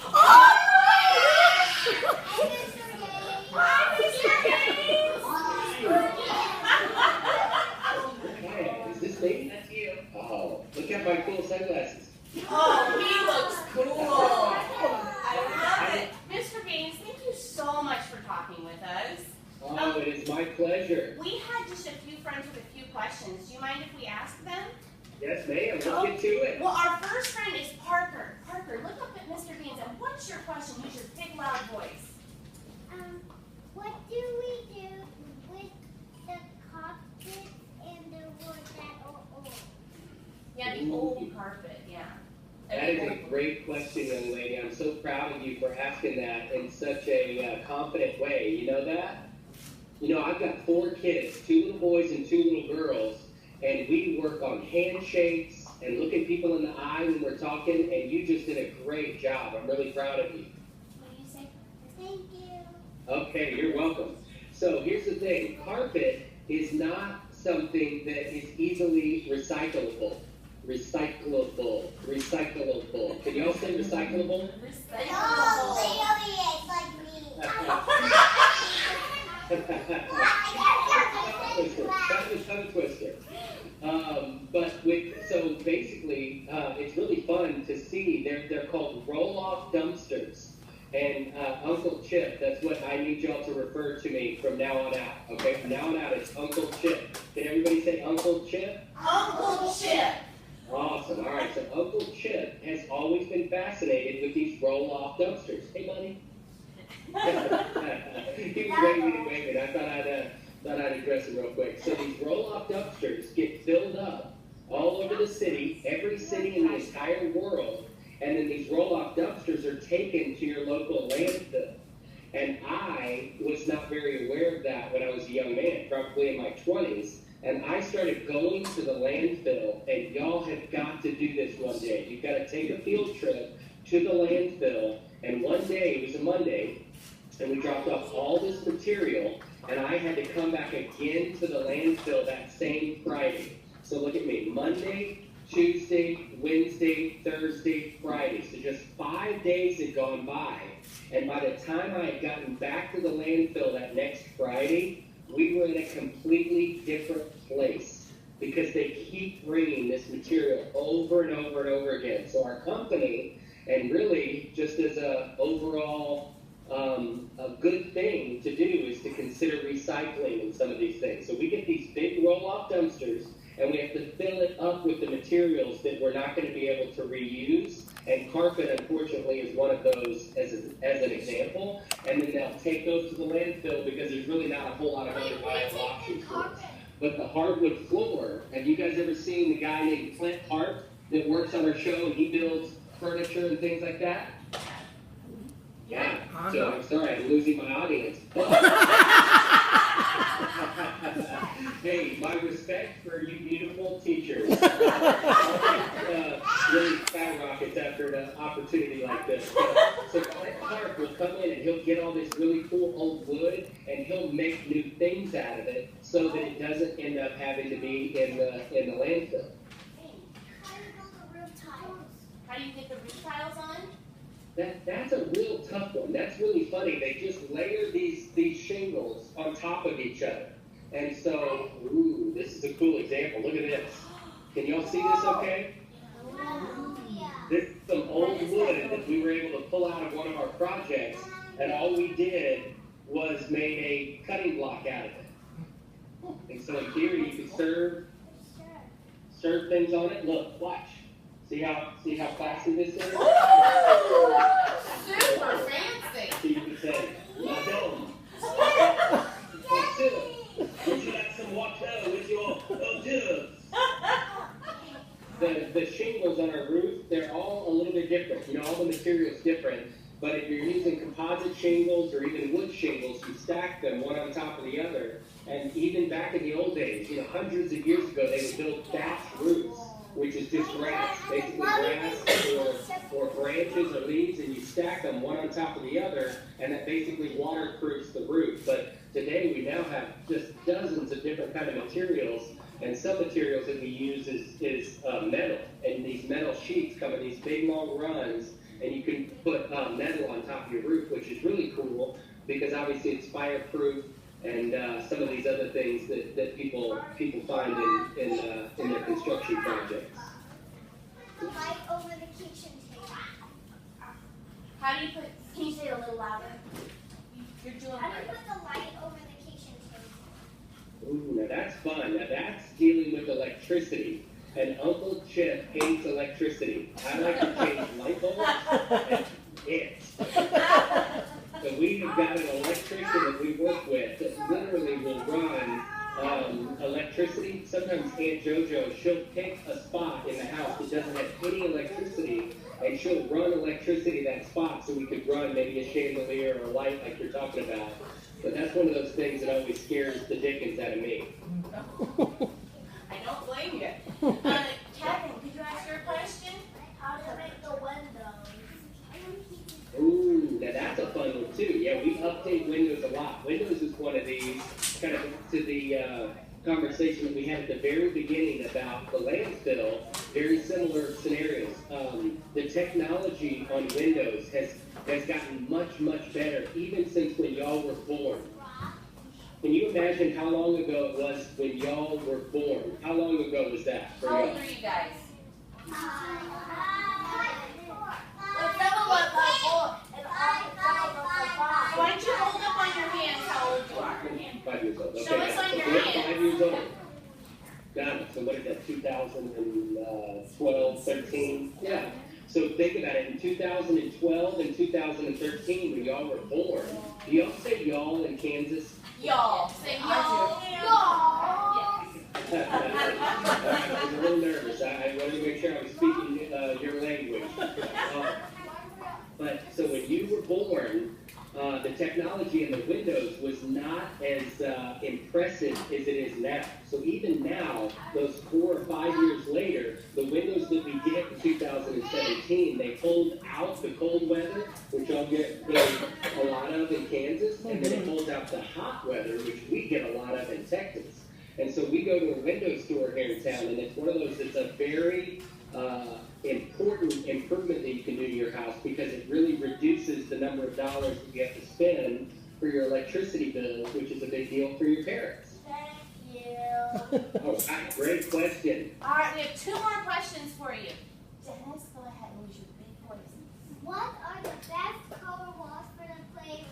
Oh! Hey, is this me? That's you. Oh, look at my cool sunglasses. Oh, he looks cool. I love it. Mr. Gaines, thank you so much for talking with us. Oh, it is my pleasure. We had just a few friends with a few questions. Do you mind if we ask them? Yes, ma'am. Let's get to it. Well, our first friend is Parker. Parker, look up at Mr. Gaines and what's your question? Use your big loud voice. What do we do with the carpet and the wood that are old? Yeah, the old carpet, yeah. That is a great question, young lady. I'm so proud of you for asking that in such a confident way. You know that? You know, I've got 4 kids, 2 little boys and 2 little girls, and we work on handshakes and looking people in the eye when we're talking, and you just did a great job. I'm really proud of you. What do you say? Thank you. Okay, you're welcome. So here's the thing. Carpet is not something that is easily recyclable. Recyclable. Can y'all say recyclable? Oh, Lily is like me. That was tongue twister. So basically, it's really fun to see. They're called roll-off dumpsters. And Uncle Chip, that's what I need y'all to refer to me from now on out. Okay, from now on out, it's Uncle Chip. Can everybody say Uncle Chip? Uncle Chip. Awesome. All right, so Uncle Chip has always been fascinated with these roll-off dumpsters. Hey, buddy. He was waving. I thought I'd address it real quick. So these roll-off dumpsters get filled up all over the city, every city in the entire world, and then these roll-off dumpsters are taken to your local landfill. And I was not very aware of that when I was a young man, probably in my 20s. And I started going to the landfill, and y'all have got to do this one day. You've got to take a field trip to the landfill, and one day, it was a Monday, and we dropped off all this material, and I had to come back again to the landfill that same Friday. So look at me, Monday, Tuesday, Wednesday, Thursday, Friday. So just 5 days had gone by, and by the time I had gotten back to the landfill that next Friday, we were in a completely different place because they keep bringing this material over and over and over again. So our company, and really just as a overall a good thing to do, is to consider recycling in some of these things. So we get these big roll-off dumpsters, and we have to fill it up with the materials that we're not going to be able to reuse. And carpet, unfortunately, is one of those as an example. And then they'll take those to the landfill because there's really not a whole lot of other viable options for it. But the hardwood floor, have you guys ever seen the guy named Clint Hart that works on our show and he builds furniture and things like that? Yeah. So I'm sorry, I'm losing my audience. Hey, my respect for you beautiful teachers. Really skyrockets after an opportunity like this. So Clint Hart will come in and he'll get all this really cool old wood and he'll make new things out of it so that it doesn't end up having to be in the landfill. How do you get the roof tiles on? That's a real tough one. That's really funny. They just layer these shingles on top of each other. And so, ooh, this is a cool example. Look at this. Can y'all see this okay? This is some old wood that we were able to pull out of one of our projects, and all we did was made a cutting block out of it. And so here you can serve things on it. Look, watch. See how classy this is? Super fancy. So you can say, Madame. Would you like some water with your juice? The shingles on our roof, they're all a little bit different. You know, all the material's different. But if you're using composite shingles or even wood shingles, you stack them one on top of the other. And even back in the old days, you know, hundreds of years ago, they would build thatched roofs, which is just grass, basically grass or branches or leaves, and you stack them one on top of the other, and that basically waterproofs the roof. But today we now have just dozens of different kind of materials, and some materials that we use is metal, and these metal sheets come in these big long runs, and you can put top of your roof, which is really cool because obviously it's fireproof and some of these other things that people find in their construction projects. Light over the kitchen table. How do you put, can you say it a little louder? You're doing How do you great. put the light over the kitchen table? Ooh, now that's fun. Now that's dealing with electricity. And Uncle Chip hates electricity. I like to change light bulbs and it. So we have got an electrician that we work with that literally will run electricity. Sometimes Aunt JoJo, she'll pick a spot in the house that doesn't have any electricity, and she'll run electricity to that spot so we could run maybe a chandelier or a light like you're talking about. But that's one of those things that always scares the dickens out of me. I don't blame you. Catherine, could you ask your question? How to make the windows. Ooh, now that's a fun one too. Yeah, we update Windows a lot. Windows is one of these, kind of to the conversation that we had at the very beginning about the landfill, very similar scenarios. The technology on Windows has gotten much, much better, even since when y'all were born. Can you imagine how long ago it was when y'all were born? How long ago was that for How y'all? old are you guys? Why don't you hold up on your hands how old you are? 5 years old. Okay. Show us on your So we're hand. 5 years old. Got it. So what is that, 2012, 13? Yeah. So think about it. In 2012 and 2013, when y'all were born, do y'all say y'all in Kansas? Y'all. Say y'all. Y'all. I was a little nervous. I wanted to make sure I was speaking your language. But so when you were born, the technology in the Windows was not as impressive as it is now. So even now, those 4 or 5 years later, the Windows that we get in 2017, they hold out the cold weather, which y'all get a lot of in Kansas, and then it holds out the hot weather, which we get a lot of in Texas. And so we go to a Windows store here in town, and it's one of those that's a very important improvement that you can do to your house because it really reduces the number of dollars that you have to spend for your electricity bill, which is a big deal for your parents. Thank you. Oh, great question. All right, we have 2 more questions for you. Dennis, go ahead and use your big voice. What are the best color walls for the playroom?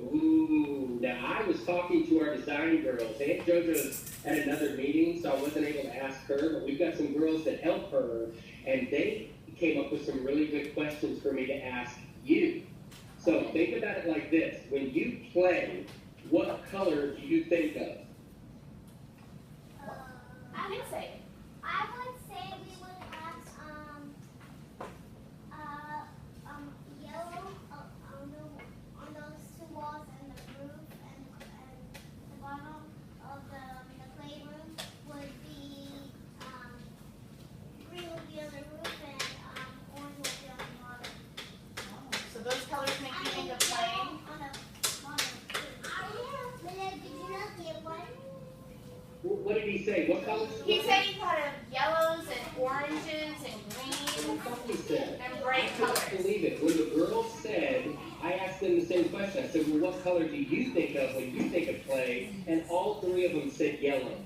Ooh, now I was talking to our design girls. Aunt JoJo's at another meeting, so I wasn't able to ask her, but we've got some girls that help her, and they came up with some really good questions for me to ask you. So think about it like this. When you play, what color do you think of? I can say it. I would say we would have yellow on those 2 walls and the roof and the bottom of the playroom would be green would be on the roof and orange would be on the bottom. So those colors make you think of playing? On the bottom too. Did you not get one? What did he say? What colors? He said he thought of yellows and oranges and greens What he said. and bright I couldn't colors. believe it. When the girls said, I asked them the same question. I said, well, what color do you think of when you think of play? And all 3 of them said yellow.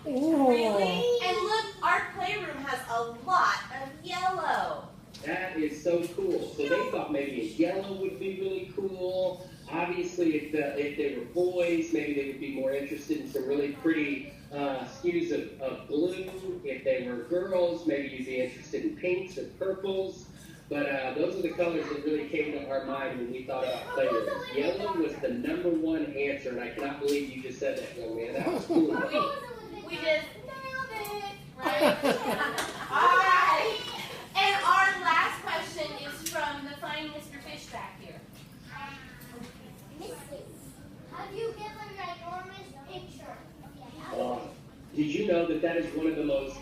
Really? And look, our playroom has a lot of yellow. That is so cool. So they thought maybe a yellow would be really cool. Obviously, if they were boys, maybe they would be more interested in some really pretty hues of blue. If they were girls, maybe you'd be interested in pinks or purples. But those are the colors that really came to our mind when we thought about playrooms. Yellow was the #1 answer, and I cannot believe you just said that, young man. That was cool. We just nailed it, right? All right. And our last question is from the fine Mr. Fish back here. Have you given an enormous picture? Did you know that that is one of the most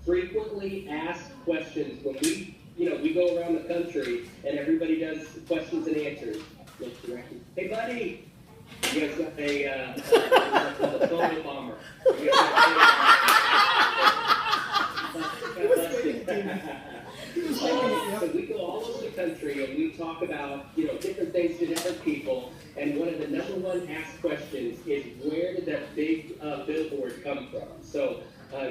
frequently asked questions when we go around the country and everybody does questions and answers? Hey, buddy, you guys got a photo bomber. You guys got so So we go all over the country and we talk about, you know, different things to different people. And one of the number one asked questions is, where did that big billboard come from? So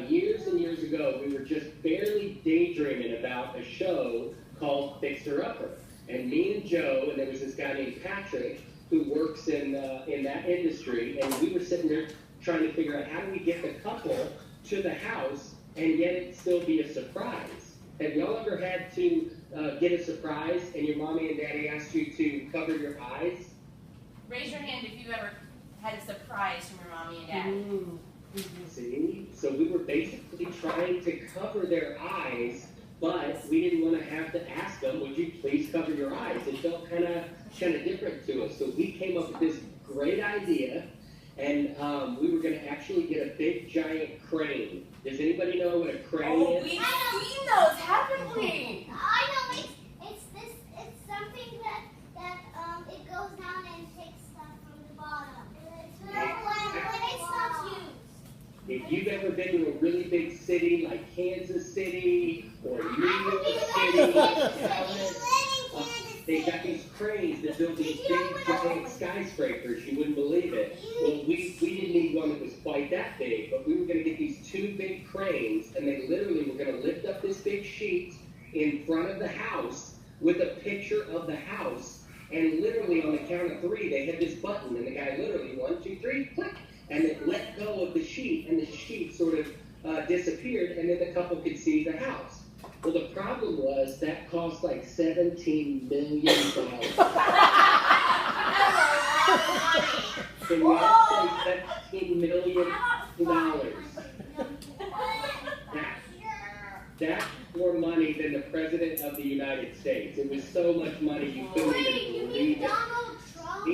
years and years ago, we were just barely daydreaming about a show called Fixer Upper. And me and Joe, and there was this guy named Patrick who works in that industry, and we were sitting there trying to figure out how do we get the couple to the house and yet it still be a surprise. Have y'all ever had to get a surprise and your mommy and daddy asked you to cover your eyes? Raise your hand if you ever had a surprise from your mommy and daddy. See? So we were basically trying to cover their eyes, but we didn't want to have to ask them, would you please cover your eyes? It felt kind of different to us. So we came up with this great idea, and we were going to actually get a big giant crane. Does anybody know what a crane Oh, is? we've seen those, haven't we? I know it's something that it goes down and takes stuff from the bottom. When it's not used. If you've ever been to a really big city like Kansas City or New York City, they've got these cranes that build these big giant skyscrapers. You wouldn't believe it. Well, we didn't need one that was quite that big, but we were going to get these two big cranes, and they literally were going to lift up this big sheet in front of the house with a picture of the house. And literally on the count of three, they had this button, and the guy literally 1, 2, 3, click, and it let go of the sheet, and the sheet sort of disappeared, and then the couple could see the house. Well, the problem was that cost like $17 million. So we had to say $17 million. That's more money than the President of the United States. It was so much money you couldn't even believe it. Donald Trump?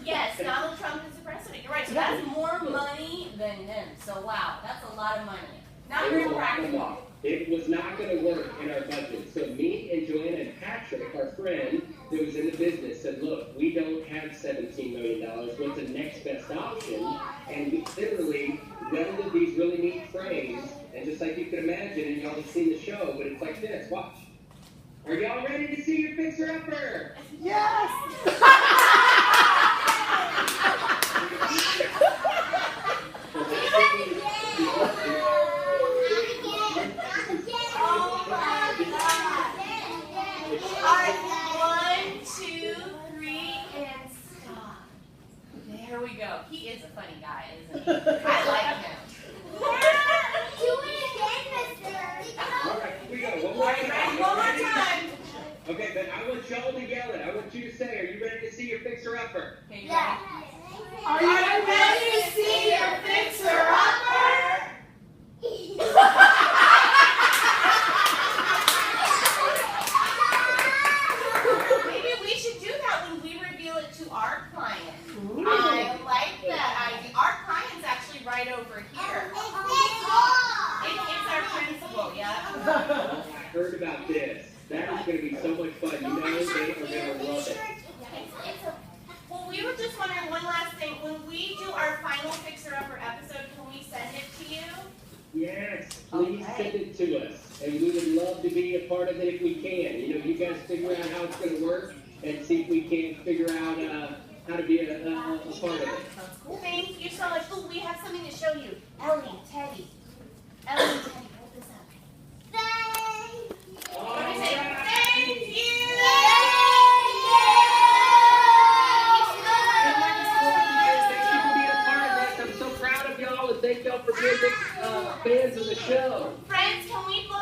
Yes, Donald Trump is the president. You're right. So that's more money than him. So wow, that's a lot of money. Not It very was a lot of practical. money. It was not going to work in our budget. So me and Joanna and Patrick, our friend that was in the business, said, look, we don't have $17 million. What's the next best option? And we literally welded these really neat frames. And just like you can imagine, and y'all have seen the show, but it's like this. Watch. Are y'all ready to see your fixer-upper? Alright, 1, 2, 3, and stop. There we go. He is a funny guy, isn't he? I like him. Do it again, mister. All right, here we go. One more Alright, ready? One more time. Okay, but I want y'all to yell it. I want you to say, are you ready to see your fixer-upper? Okay, you Yeah. ready? Are you ready to see your fixer-upper? Maybe we should do that when we reveal it to our client. I like that idea. Our client's actually right over here. It's our principal, yeah. Oh, I heard about this. That is going to be so much fun. You know, they are going to love it. Well, we were just wondering one last thing. When we do our final fixer-upper episode, can we send it to you? Yes, please send it to us. And we would love to be a part of it if we can. You know, you guys figure out how it's going to work and see if we can figure out how to be a part of it. Thank you so much. Oh, we have something to show you. Ellie, Teddy. Ellie and Teddy, hold this up. Thank Let me say thank you. Thank you for being a part of this. I'm so proud of y'all and thank y'all for being big fans of the show. Friends, can we blow